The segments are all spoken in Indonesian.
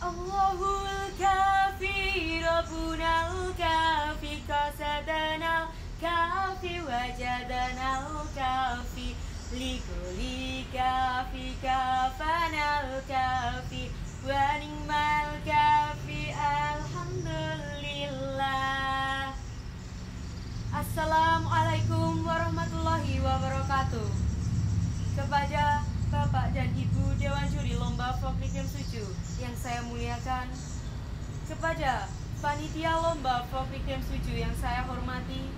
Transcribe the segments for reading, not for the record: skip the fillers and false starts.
Allahul kafi Rabbunal kafi qasadana kafi wajadana kafi likuli kafi kafanal kafi wa ni'mal kafi alhamdulillah. Assalamualaikum warahmatullahi wabarakatuh. Kepada Bapak dan Ibu Dewan Juri Lomba Folklied Games 7 yang saya muliakan, kepada panitia Lomba Folklied Games 7 yang saya hormati,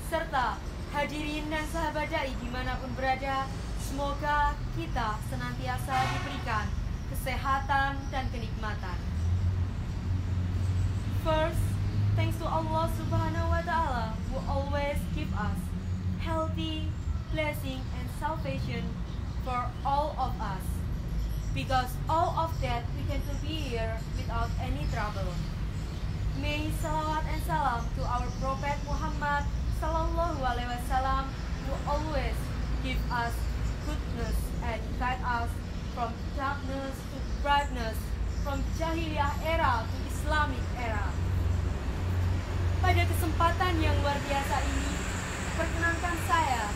serta hadirin dan sahabat dai dimanapun berada, semoga kita senantiasa diberikan kesehatan dan kenikmatan. First, thanks to Allah Subhanahu wa Ta'ala who always give us healthy, blessing, and salvation for all of us, because all of that we can to be here without any trouble. May salawat and salam to our Prophet Muhammad Sallallahu Alaihi Wasallam, who always give us goodness and guide us from darkness to brightness, from Jahiliyah era to Islamic era. Pada kesempatan yang luar biasa ini, perkenankan saya,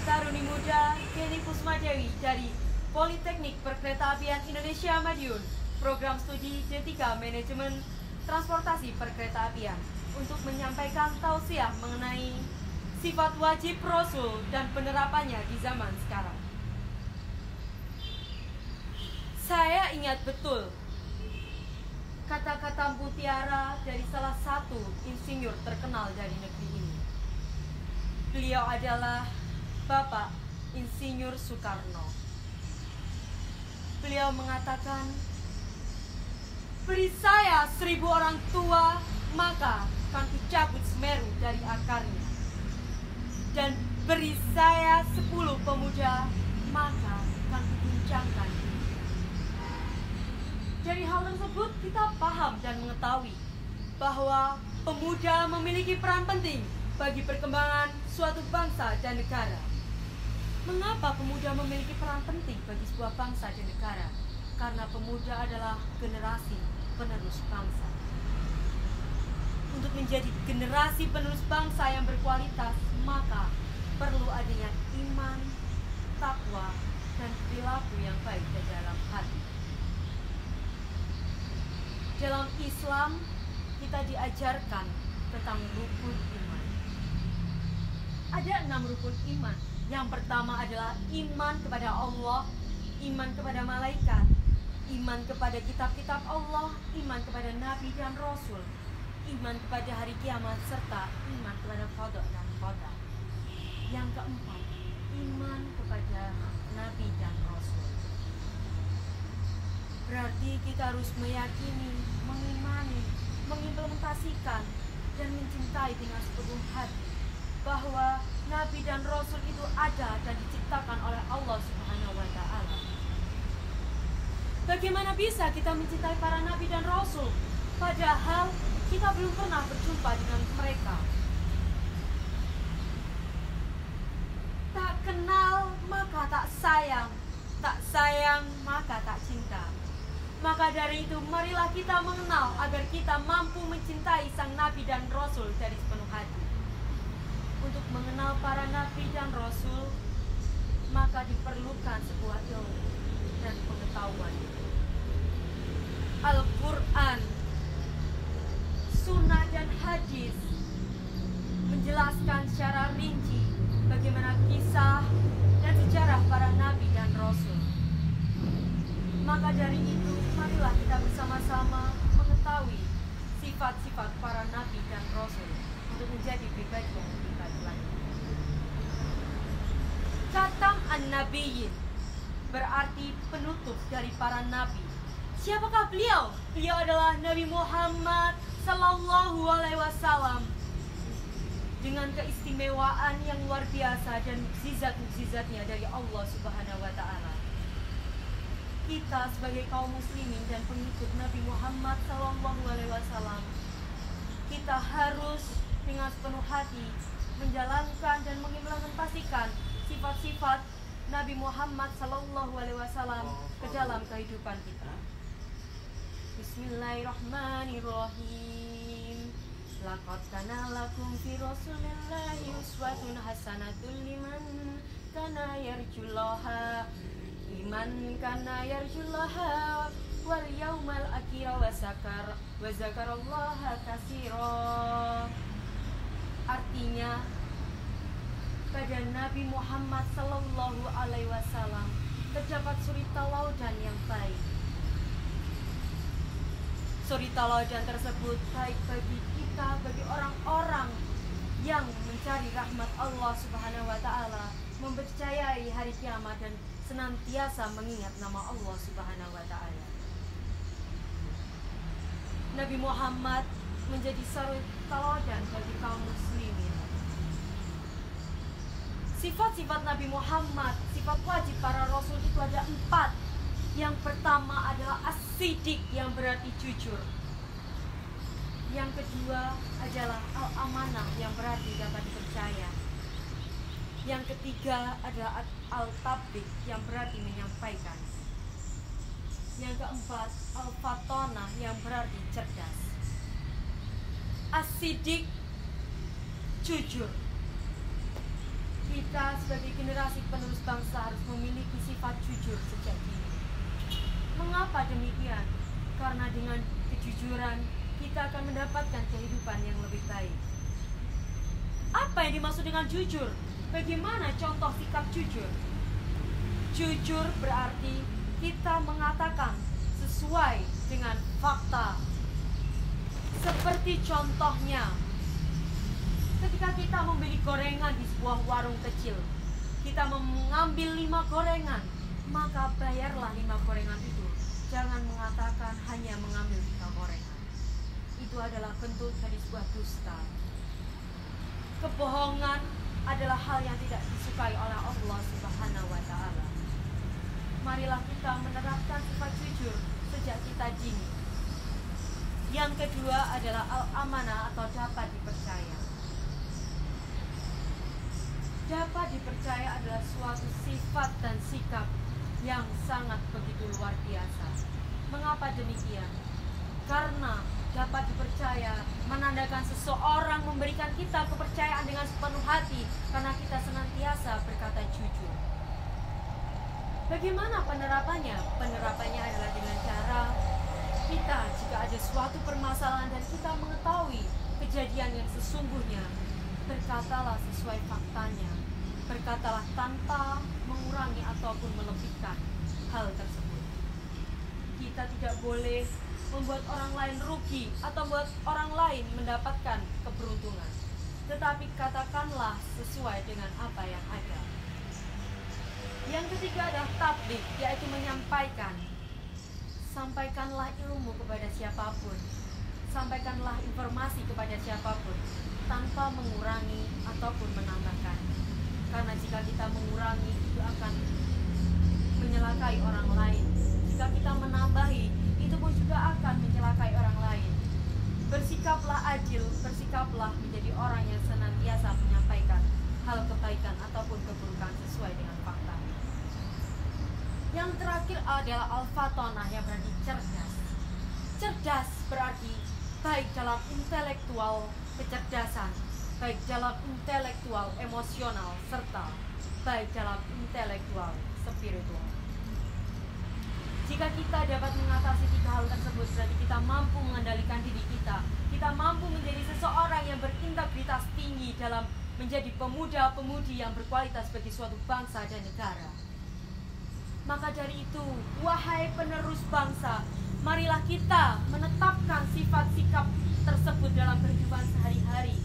Taruni Muda Kenny Pusmadewi dari Politeknik Perkeretaapian Indonesia Madiun, Program Studi D3 Manajemen Transportasi Perkeretaapian, untuk menyampaikan tausiah mengenai sifat wajib Rasul dan penerapannya di zaman sekarang. Saya ingat betul kata-kata mutiara dari salah satu insinyur terkenal dari negeri ini. Beliau adalah Bapak Insinyur Soekarno. Beliau mengatakan, beri saya 1000 orang tua, maka akan kucabut Semeru dari akarnya. Dan beri saya 10 pemuda, maka akan kuguncangkan. Dari hal tersebut kita paham dan mengetahui bahwa pemuda memiliki peran penting bagi perkembangan suatu bangsa dan negara. Mengapa pemuda memiliki peran penting bagi sebuah bangsa dan negara? Karena pemuda adalah generasi penerus bangsa. Untuk menjadi generasi penerus bangsa yang berkualitas, maka perlu adanya iman, takwa, dan perilaku yang baik di dalam hati. Dalam Islam, kita diajarkan tentang rukun iman. Ada 6 rukun iman. Yang pertama adalah iman kepada Allah, iman kepada malaikat, iman kepada kitab-kitab Allah, iman kepada nabi dan rasul, iman kepada hari kiamat, serta iman kepada qada dan qadar. Yang keempat, iman kepada nabi dan rasul. Berarti kita harus meyakini, mengimani, mengimplementasikan, dan mencintai dengan sepenuh hati bahwa nabi dan rasul itu ada dan diciptakan oleh Allah Subhanahu wa Ta'ala. Bagaimana bisa kita mencintai para nabi dan rasul padahal kita belum pernah berjumpa dengan mereka? Tak kenal maka tak sayang maka tak cinta. Maka dari itu marilah kita mengenal agar kita mampu mencintai sang nabi dan rasul dari sepenuh hati. Untuk mengenal para nabi dan rasul, maka diperlukan sebuah ilmu dan pengetahuan. Al-Quran, sunnah dan hadis menjelaskan secara rinci bagaimana kisah dan sejarah para nabi dan rasul. Maka dari itu, marilah kita bersama-sama mengetahui sifat-sifat para nabi dan rasul untuk menjadi pribadi yang lebih baik lagi. Khatam an-Nabiyyin berarti penutup dari para nabi. Siapakah beliau? Beliau adalah Nabi Muhammad Sallallahu Alaihi Wasallam dengan keistimewaan yang luar biasa dan mukjizat-mukjizatnya dari Allah Subhanahu Wa Taala. Kita sebagai kaum muslimin dan pengikut Nabi Muhammad Sallallahu Alaihi Wasallam, kita harus dengan sepenuh hati menjalankan dan mengimplementasikan sifat-sifat Nabi Muhammad Sallallahu Alaihi Wasallam ke dalam kehidupan kita. Bismillahirrahmanirrahim. Laqad kana lakum fi Rasulillahi uswatun hasanatun liman kana yarjullaha wal yaumal akhir wa zakarallaha katsira. Artinya, pada Nabi Muhammad sallallahu alaihi wasallam terdapat suri tauladan yang baik. Suri tauladan tersebut baik bagi kita, bagi orang-orang yang mencari rahmat Allah Subhanahu wa taala, mempercayai hari kiamat dan senantiasa mengingat nama Allah Subhanahu wa taala. Nabi Muhammad menjadi suri tauladan bagi kaum muslimin. Sifat-sifat Nabi Muhammad, sifat wajib para rasul itu ada 4. Yang pertama adalah as-siddiq, yang berarti jujur. Yang kedua adalah al-amanah, yang berarti dapat dipercaya. Yang ketiga adalah al-tabligh, yang berarti menyampaikan. Yang keempat al-fatonah, yang berarti cerdas. As-siddiq, jujur. Kita sebagai generasi penerus bangsa harus memiliki sifat jujur sejak dini. Mengapa demikian? Karena dengan kejujuran kita akan mendapatkan kehidupan yang lebih baik. Apa yang dimaksud dengan jujur? Bagaimana contoh sikap jujur? Jujur berarti kita mengatakan sesuai dengan fakta. Seperti contohnya, ketika kita membeli gorengan di sebuah warung kecil, kita mengambil 5 gorengan, maka bayarlah 5 gorengan itu. Jangan mengatakan hanya mengambil 5 gorengan. Itu adalah bentuk dari sebuah dusta. Kebohongan adalah hal yang tidak disukai oleh Allah Subhanahu wa taala. Marilah kita menerapkan sifat jujur sejak kita dini. Yang kedua adalah al-amanah atau dapat dipercaya. Dapat dipercaya adalah suatu sifat dan sikap yang sangat begitu luar biasa. Mengapa demikian? Karena dapat dipercaya menandakan seseorang memberikan kita kepercayaan dengan sepenuh hati, karena kita senantiasa berkata jujur. Bagaimana penerapannya? Penerapannya adalah dengan cara kita, jika ada suatu permasalahan dan kita mengetahui kejadian yang sesungguhnya, berkatalah sesuai faktanya. Berkatalah tanpa mengurangi ataupun melebihkan hal tersebut. Kita tidak boleh membuat orang lain rugi atau membuat orang lain mendapatkan keberuntungan. Tetapi katakanlah sesuai dengan apa yang ada. Yang ketiga adalah tabligh, yaitu menyampaikan. Sampaikanlah ilmu kepada siapapun. Sampaikanlah informasi kepada siapapun tanpa mengurangi ataupun menambahkan. Karena jika kita mengurangi, itu akan menyelakai orang lain. Jika kita menambahi, itu pun juga akan menyelakai orang lain. Bersikaplah adil, bersikaplah menjadi orang yang senantiasa menyampaikan hal kebaikan ataupun keburukan sesuai dengan fakta. Yang terakhir adalah al-fatonah, yang berarti cerdas. Cerdas berarti baik dalam intelektual kecerdasan, baik dalam intelektual emosional, serta baik dalam intelektual spiritual. Jika kita dapat mengatasi 3 hal tersebut, berarti kita mampu mengendalikan diri kita. Kita mampu menjadi seseorang yang berintegritas tinggi dalam menjadi pemuda-pemudi yang berkualitas bagi suatu bangsa dan negara. Maka dari itu, wahai penerus bangsa, marilah kita menetapkan sifat sikap tersebut dalam kehidupan sehari-hari.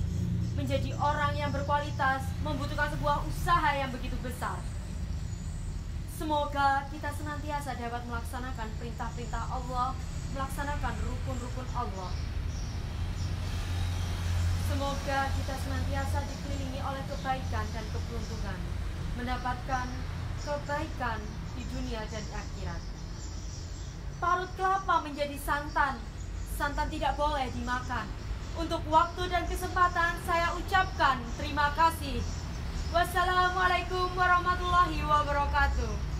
Menjadi orang yang berkualitas membutuhkan sebuah usaha yang begitu besar. Semoga kita senantiasa dapat melaksanakan perintah-perintah Allah, melaksanakan rukun-rukun Allah. Semoga kita senantiasa dikelilingi oleh kebaikan dan keberuntungan, mendapatkan kebaikan di dunia dan di akhirat. Parut kelapa menjadi santan, santan tidak boleh dimakan. Untuk waktu dan kesempatan saya ucapkan terima kasih. Wassalamualaikum warahmatullahi wabarakatuh.